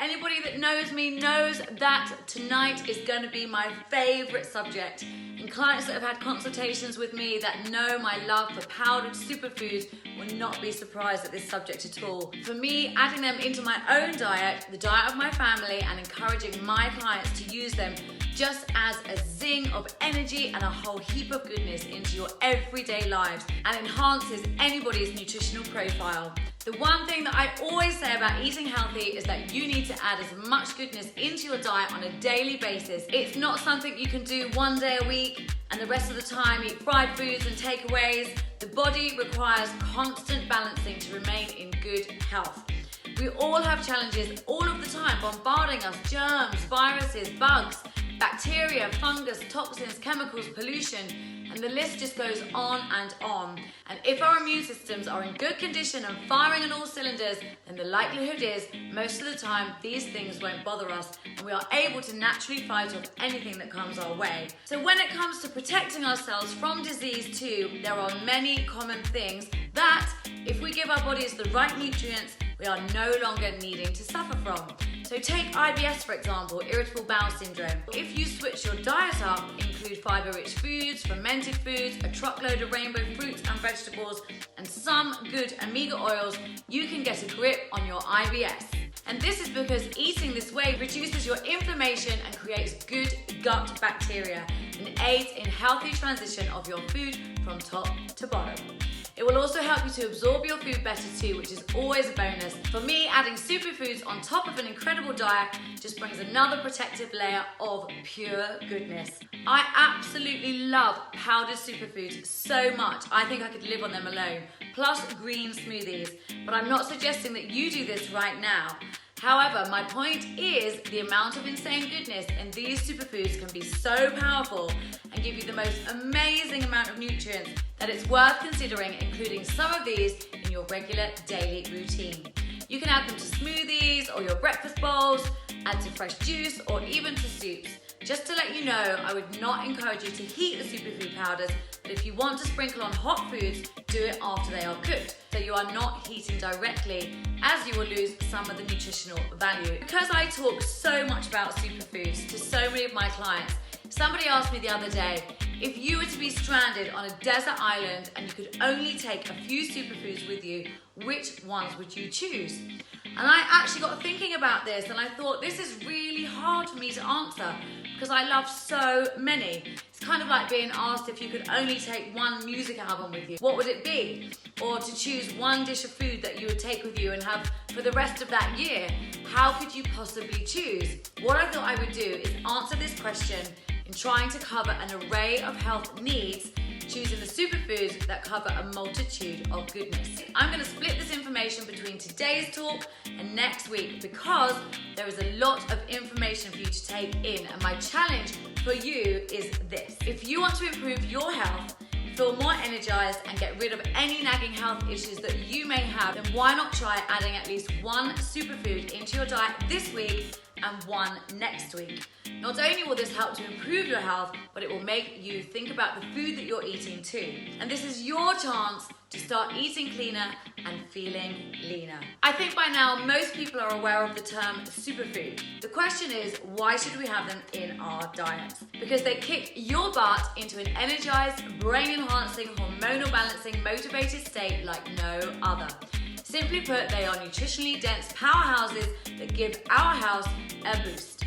anybody that knows me knows that tonight is going to be my favorite subject. And clients that have had consultations with me that know my love for powdered superfoods will not be surprised at this subject at all. For me, adding them into my own diet, the diet of my family, and encouraging my clients to use them just as a zing of energy and a whole heap of goodness into your everyday lives and enhances anybody's nutritional profile. The one thing that I always say about eating healthy is that you need to add as much goodness into your diet on a daily basis. It's not something you can do one day a week and the rest of the time eat fried foods and takeaways. The body requires constant balancing to remain in good health. We all have challenges all of the time bombarding us: germs, viruses, bugs, bacteria, fungus, toxins, chemicals, pollution, and the list just goes on and on. And if our immune systems are in good condition and firing on all cylinders, then the likelihood is most of the time these things won't bother us and we are able to naturally fight off anything that comes our way. So when it comes to protecting ourselves from disease too, there are many common things that, if we give our bodies the right nutrients, we are no longer needing to suffer from. So take IBS for example, irritable bowel syndrome. If you switch your diet up, include fiber-rich foods, fermented foods, a truckload of rainbow fruits and vegetables, and some good omega oils, you can get a grip on your IBS. And this is because eating this way reduces your inflammation and creates good gut bacteria and aids in healthy transition of your food from top to bottom. It will also help you to absorb your food better too, which is always a bonus. For me, adding superfoods on top of an incredible diet just brings another protective layer of pure goodness. I absolutely love powdered superfoods so much. I think I could live on them alone, plus green smoothies. But I'm not suggesting that you do this right now. However, my point is the amount of insane goodness in these superfoods can be so powerful and give you the most amazing amount of nutrients that it's worth considering including some of these in your regular daily routine. You can add them to smoothies or your breakfast bowls, add to fresh juice or even to soups. Just to let you know, I would not encourage you to heat the superfood powders, but if you want to sprinkle on hot foods, do it after they are cooked, so you are not heating directly, as you will lose some of the nutritional value. Because I talk so much about superfoods to so many of my clients, somebody asked me the other day, if you were to be stranded on a desert island and you could only take a few superfoods with you, which ones would you choose? And I actually got thinking about this and I thought this is really hard for me to answer because I love so many. It's kind of like being asked if you could only take one music album with you, what would it be? Or to choose one dish of food that you would take with you and have for the rest of that year. How could you possibly choose? What I thought I would do is answer this question in trying to cover an array of health needs, choosing the superfoods that cover a multitude of goodness. I'm going to split this information between today's talk and next week because there is a lot of information for you to take in, and my challenge for you is this. If you want to improve your health, feel more energized and get rid of any nagging health issues that you may have, then why not try adding at least one superfood into your diet this week and one next week. Not only will this help to improve your health, but it will make you think about the food that you're eating too. And this is your chance to start eating cleaner and feeling leaner. I think by now most people are aware of the term superfood. The question is, why should we have them in our diets? Because they kick your butt into an energized, brain-enhancing, hormonal balancing, motivated state like no other. Simply put, they are nutritionally dense powerhouses that give our health a boost.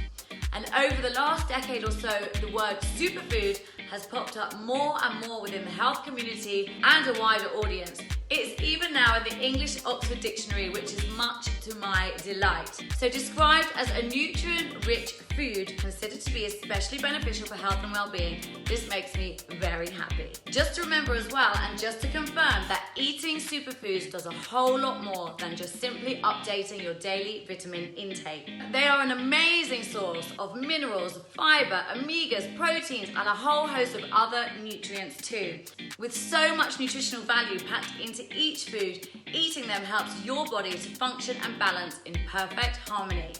And over the last decade or so, the word superfood has popped up more and more within the health community and a wider audience. It's even now in the English Oxford Dictionary, which is much to my delight. So described as a nutrient-rich food considered to be especially beneficial for health and well-being, this makes me very happy. Just to remember as well, and just to confirm, that eating superfoods does a whole lot more than just simply updating your daily vitamin intake. They are an amazing source of minerals, fiber, omegas, proteins, and a whole host of other nutrients too. With so much nutritional value packed into each food, eating them helps your body to function and balance in perfect harmony.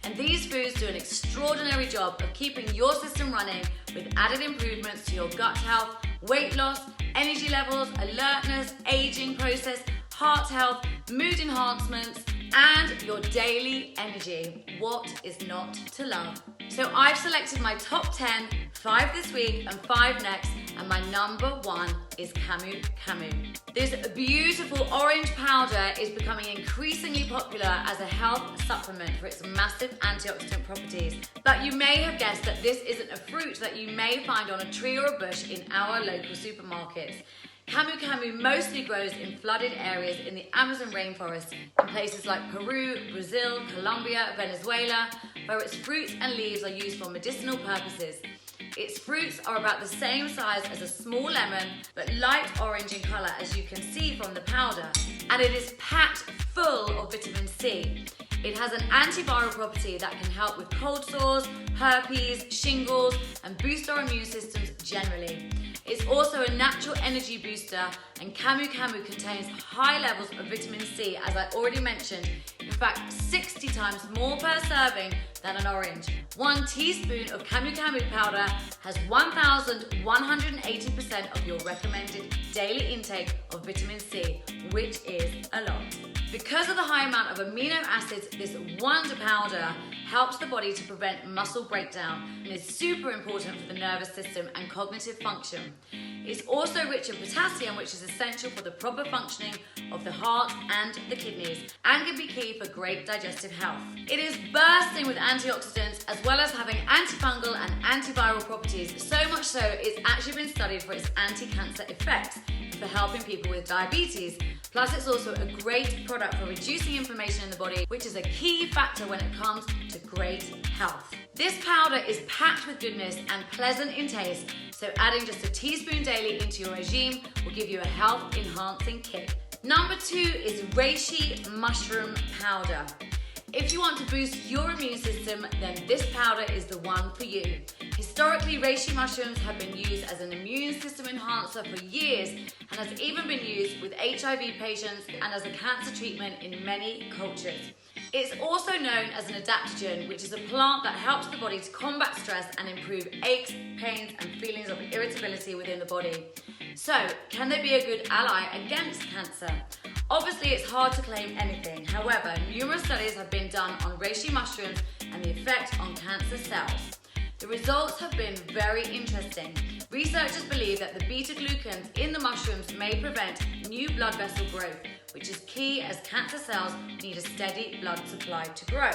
And these foods do an extraordinary job of keeping your system running with added improvements to your gut health, weight loss, energy levels, alertness, aging process, heart health, mood enhancements, and your daily energy. What is not to love? So I've selected my top 10, 5 this week and 5 next, and my number 1 is Camu Camu. This beautiful orange powder is becoming increasingly popular as a health supplement for its massive antioxidant properties. But you may have guessed that this isn't a fruit that you may find on a tree or a bush in our local supermarkets. Camu Camu mostly grows in flooded areas in the Amazon rainforest in places like Peru, Brazil, Colombia, Venezuela, where its fruits and leaves are used for medicinal purposes. Its fruits are about the same size as a small lemon, but light orange in colour, as you can see from the powder. And it is packed full of vitamin C. It has an antiviral property that can help with cold sores, herpes, shingles, and boost our immune systems generally. It's also a natural energy booster, and Camu Camu contains high levels of vitamin C, as I already mentioned. In fact, 60 times more per serving than an orange. 1 teaspoon of Camu Camu powder has 1,180% of your recommended daily intake of vitamin C, which is a lot. Because of the high amount of amino acids, this wonder powder helps the body to prevent muscle breakdown and is super important for the nervous system and cognitive function. It's also rich in potassium, which is essential for the proper functioning of the heart and the kidneys, and can be key for great digestive health. It is bursting with antioxidants, as well as having antifungal and antiviral properties, so much so it's actually been studied for its anti-cancer effects and for helping people with diabetes. Plus, it's also a great product for reducing inflammation in the body, which is a key factor when it comes to great health. This powder is packed with goodness and pleasant in taste, so adding just a teaspoon daily into your regime will give you a health-enhancing kick. Number 2 is Reishi mushroom powder. If you want to boost your immune system, then this powder is the one for you. Historically, reishi mushrooms have been used as an immune system enhancer for years and has even been used with HIV patients and as a cancer treatment in many cultures. It's also known as an adaptogen, which is a plant that helps the body to combat stress and improve aches, pains, and feelings of irritability within the body. So, can they be a good ally against cancer? Obviously, it's hard to claim anything. However, numerous studies have been done on reishi mushrooms and the effect on cancer cells. The results have been very interesting. Researchers believe that the beta-glucans in the mushrooms may prevent new blood vessel growth, which is key as cancer cells need a steady blood supply to grow.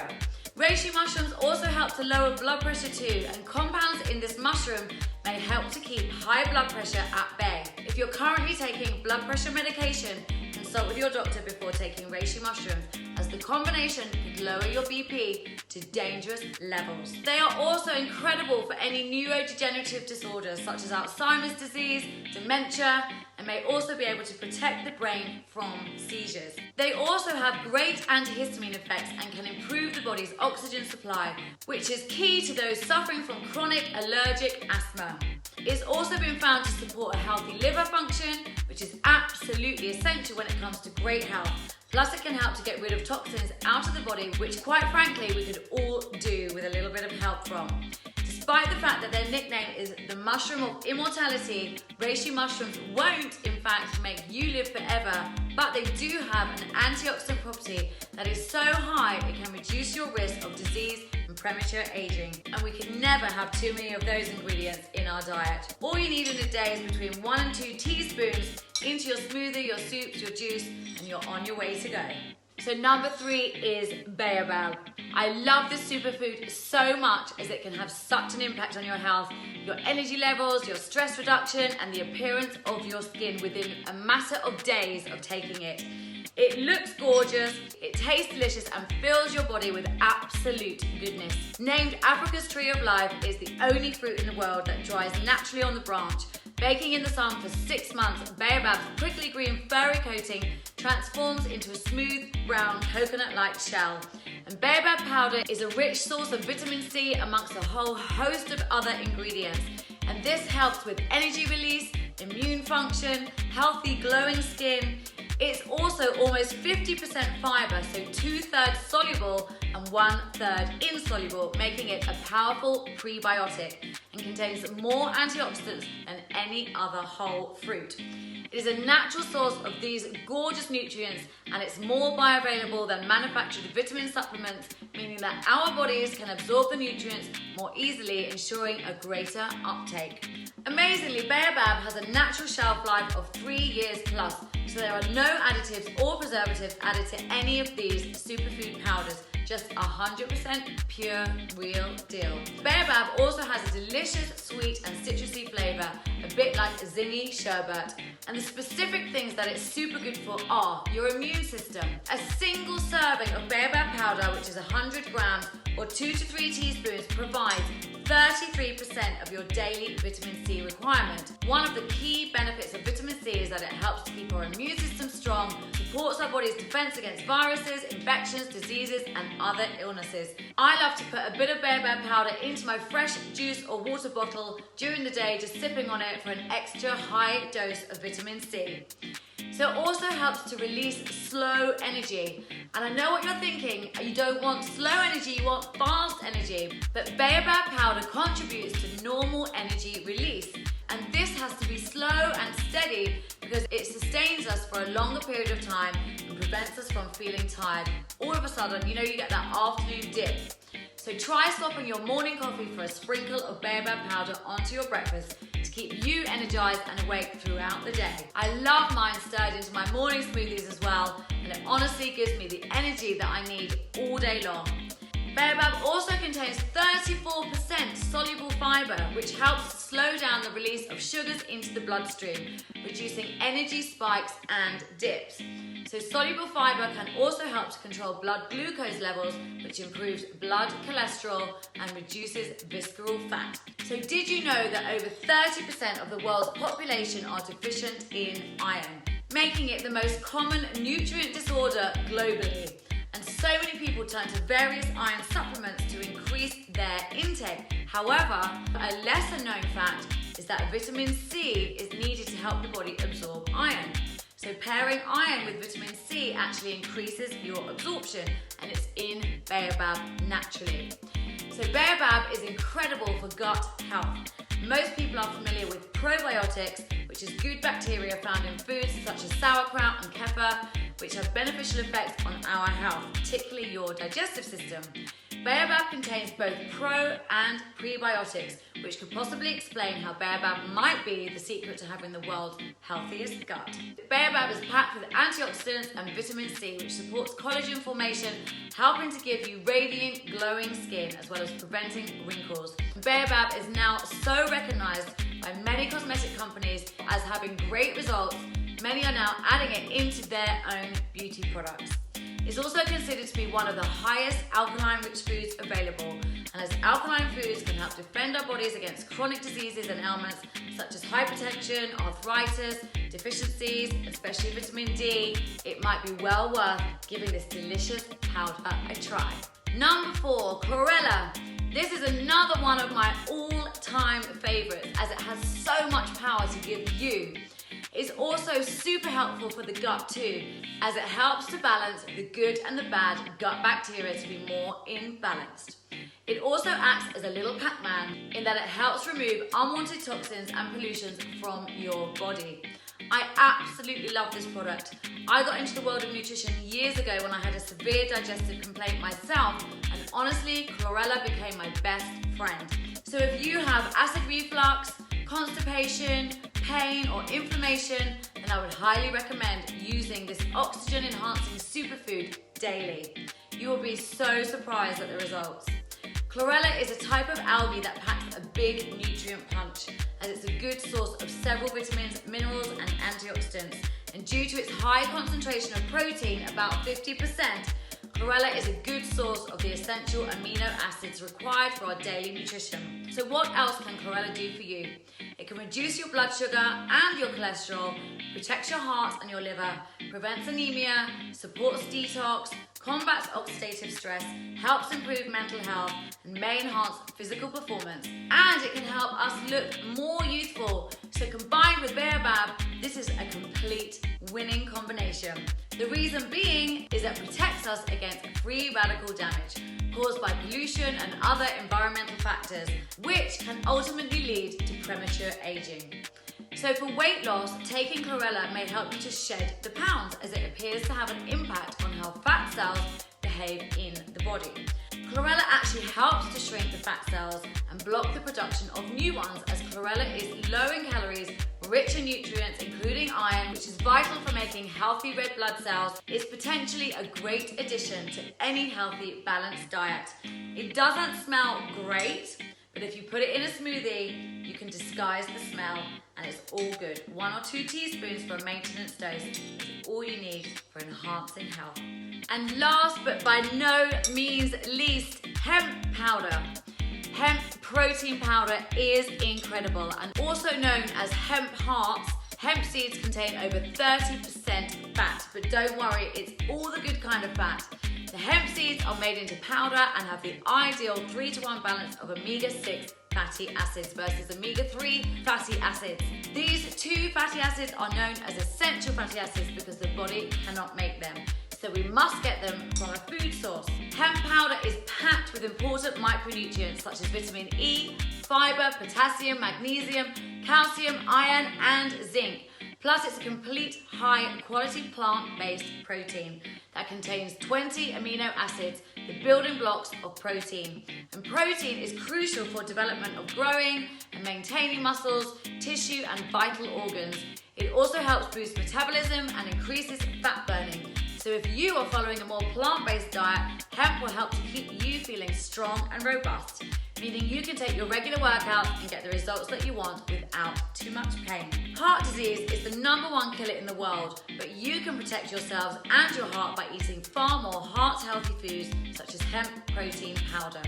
Reishi mushrooms also help to lower blood pressure too, and compounds in this mushroom may help to keep high blood pressure at bay. If you're currently taking blood pressure medication, consult with your doctor before taking reishi mushrooms, as the combination could lower your BP to dangerous levels. They are also incredible for any neurodegenerative disorders such as Alzheimer's disease, dementia, and may also be able to protect the brain from seizures. They also have great antihistamine effects and can improve the body's oxygen supply, which is key to those suffering from chronic allergic asthma. It's also been found to support a healthy liver function, which is absolutely essential when it comes to great health. Plus, it can help to get rid of toxins out of the body, which quite frankly we could all do with a little bit of help from. Despite the fact that their nickname is the mushroom of immortality, reishi mushrooms won't in fact make you live forever, but they do have an antioxidant property that is so high it can reduce your risk of disease and premature aging. And we can never have too many of those ingredients in our diet. All you need in a day is between 1 and 2 teaspoons into your smoothie, your soups, your juice, and you're on your way to go. So number 3 is baobab. I love this superfood so much as it can have such an impact on your health, your energy levels, your stress reduction, and the appearance of your skin within a matter of days of taking it. It looks gorgeous, it tastes delicious, and fills your body with absolute goodness. Named Africa's Tree of Life, is the only fruit in the world that dries naturally on the branch. Baking in the sun for 6 months, baobab's prickly green furry coating transforms into a smooth brown coconut-like shell. And baobab powder is a rich source of vitamin C amongst a whole host of other ingredients. And this helps with energy release, immune function, healthy glowing skin. It's also almost 50% fiber, so 2/3 soluble and 1/3 insoluble, making it a powerful prebiotic. And and contains more antioxidants than any other whole fruit. It is a natural source of these gorgeous nutrients, and it's more bioavailable than manufactured vitamin supplements, meaning that our bodies can absorb the nutrients more easily, ensuring a greater uptake. Amazingly, Baobab has a natural shelf life of 3 years plus, so there are no additives or preservatives added to any of these superfood powders. Just 100% pure, real deal. Baobab also has a delicious sweet and citrusy flavour, a bit like a zingy sherbet. And the specific things that it's super good for are your immune system. A single serving of Baobab powder, which is 100 grams or 2 to 3 teaspoons, provides 33% of your daily vitamin C requirement. One of the key benefits of vitamin C is that it helps to keep our immune system strong, supports our body's defense against viruses, infections, diseases, and other illnesses. I love to put a bit of Baobab powder into my fresh juice or water bottle during the day, just sipping on it for an extra high dose of vitamin C. So it also helps to release slow energy. And I know what you're thinking, you don't want slow energy, you want fast energy. But Baobab powder contributes to normal energy release. And this has to be slow and steady because it sustains us for a longer period of time and prevents us from feeling tired. All of a sudden, you get that afternoon dip. So try swapping your morning coffee for a sprinkle of Baobab powder onto your breakfast to keep you energized and awake throughout the day. I love mine stirred into my morning smoothies as well, and it honestly gives me the energy that I need all day long. Baobab also contains 34% soluble fiber, which helps slow down the release of sugars into the bloodstream, reducing energy spikes and dips. So soluble fiber can also help to control blood glucose levels, which improves blood cholesterol and reduces visceral fat. So did you know that over 30% of the world's population are deficient in iron, making it the most common nutrient disorder globally? And so many people turn to various iron supplements to increase their intake. However, a lesser known fact is that vitamin C is needed to help the body absorb iron. So pairing iron with vitamin C actually increases your absorption, and it's in Baobab naturally. So Baobab is incredible for gut health. Most people are familiar with probiotics, which is good bacteria found in foods such as sauerkraut and kefir, which have beneficial effects on our health, particularly your digestive system. Baobab contains both pro and prebiotics, which could possibly explain how Baobab might be the secret to having the world's healthiest gut. Baobab is packed with antioxidants and vitamin C, which supports collagen formation, helping to give you radiant, glowing skin, as well as preventing wrinkles. Baobab is now so recognized by many cosmetic companies as having great results. Many are now adding it into their own beauty products. It's also considered to be one of the highest alkaline-rich foods available, and as alkaline foods can help defend our bodies against chronic diseases and ailments such as hypertension, arthritis, deficiencies, especially vitamin D, it might be well worth giving this delicious powder a try. Number 4, chlorella. This is another one of my all-time favorites as it has so much power to give you. It's also super helpful for the gut too, as it helps to balance the good and the bad gut bacteria to be more imbalanced. It also acts as a little Pac-Man in that it helps remove unwanted toxins and pollutions from your body. I absolutely love this product. I got into the world of nutrition years ago when I had a severe digestive complaint myself, and honestly, chlorella became my best friend. So if you have acid reflux, constipation, pain or inflammation, then I would highly recommend using this oxygen enhancing superfood daily. You will be so surprised at the results. Chlorella is a type of algae that packs a big nutrient punch, as it's a good source of several vitamins, minerals and antioxidants. And due to its high concentration of protein, about 50%, chlorella is a good source of the essential amino acids required for our daily nutrition. So what else can chlorella do for you? It can reduce your blood sugar and your cholesterol, protects your heart and your liver, prevents anemia, supports detox, combats oxidative stress, helps improve mental health, and may enhance physical performance. And it can help us look more youthful. So combined with Baobab, this is a complete winning combination. The reason being is that it protects us against free radical damage. caused by pollution and other environmental factors, which can ultimately lead to premature aging. So for weight loss, taking chlorella may help you to shed the pounds, as it appears to have an impact on how fat cells behave in the body. Chlorella actually helps to shrink the fat cells and block the production of new ones, as chlorella is low in calories, rich in nutrients including iron, which is vital for making healthy red blood cells. It's potentially a great addition to any healthy, balanced diet. It doesn't smell great, but if you put it in a smoothie, you can disguise the smell and it's all good. 1 or 2 teaspoons for a maintenance dose is all you need for enhancing health. And last but by no means least, hemp powder. Hemp protein powder is incredible, and also known as hemp hearts. Hemp seeds contain over 30% fat, but don't worry, it's all the good kind of fat. The hemp seeds are made into powder and have the ideal 3-to-1 balance of omega-6 fatty acids versus omega-3 fatty acids. These 2 fatty acids are known as essential fatty acids because the body cannot make them, so we must get them from a food source. Hemp powder is packed with important micronutrients such as vitamin E, fiber, potassium, magnesium, calcium, iron, and zinc. Plus, it's a complete high-quality plant-based protein that contains 20 amino acids, the building blocks of protein. And protein is crucial for development of growing and maintaining muscles, tissue, and vital organs. It also helps boost metabolism and increases fat burning. So if you are following a more plant-based diet, hemp will help to keep you feeling strong and robust, meaning you can take your regular workouts and get the results that you want without too much pain. Heart disease is the #1 killer in the world, but you can protect yourselves and your heart by eating far more heart-healthy foods such as hemp protein powder.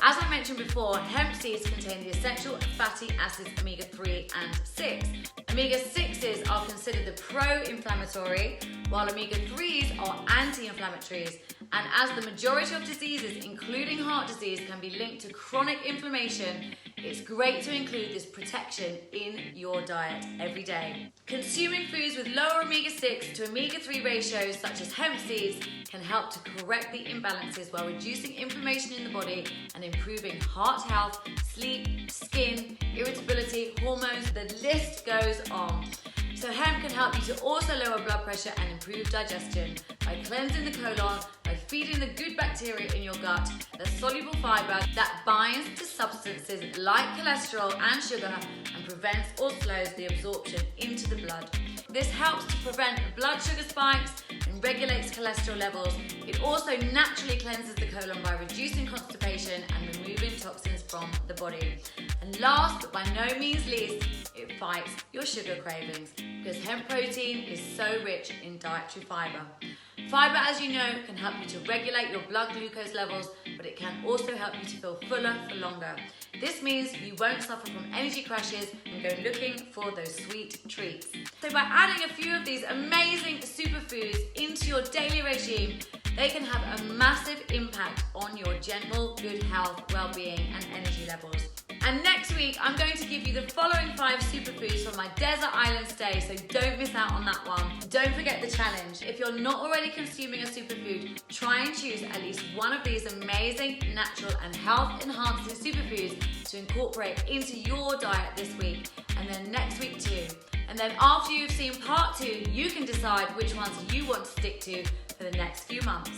As I mentioned before, hemp seeds contain the essential fatty acids omega-3 and 6. Omega-6s are considered the pro-inflammatory, while omega-3s are anti-inflammatories. And as the majority of diseases, including heart disease, can be linked to chronic inflammation, it's great to include this protection in your diet every day. Consuming foods with lower omega-6 to omega-3 ratios, such as hemp seeds, can help to correct the imbalances while reducing inflammation in the body and improving heart health, sleep, skin, irritability, hormones, the list goes on. So hemp can help you to also lower blood pressure and improve digestion by cleansing the colon, by feeding the good bacteria in your gut, the soluble fiber that binds to substances like cholesterol and sugar and prevents or slows the absorption into the blood. This helps to prevent blood sugar spikes and regulates cholesterol levels. It also naturally cleanses the colon by reducing constipation and removing toxins from the body. And last but by no means least, it fights your sugar cravings because hemp protein is so rich in dietary fiber. Fiber, as you know, can help you to regulate your blood glucose levels, but it can also help you to feel fuller for longer. This means you won't suffer from energy crashes and go looking for those sweet treats. So by adding a few of these amazing superfoods into your daily regime, they can have a massive impact on your general good health, well-being, and energy levels. And next week, I'm going to give you the following 5 superfoods from my desert island stay, so don't miss out on that one. Don't forget the challenge. If you're not already consuming a superfood, try and choose at least one of these amazing, natural, and health-enhancing superfoods to incorporate into your diet this week, and then next week too. And then after you've seen part 2, you can decide which ones you want to stick to for the next few months.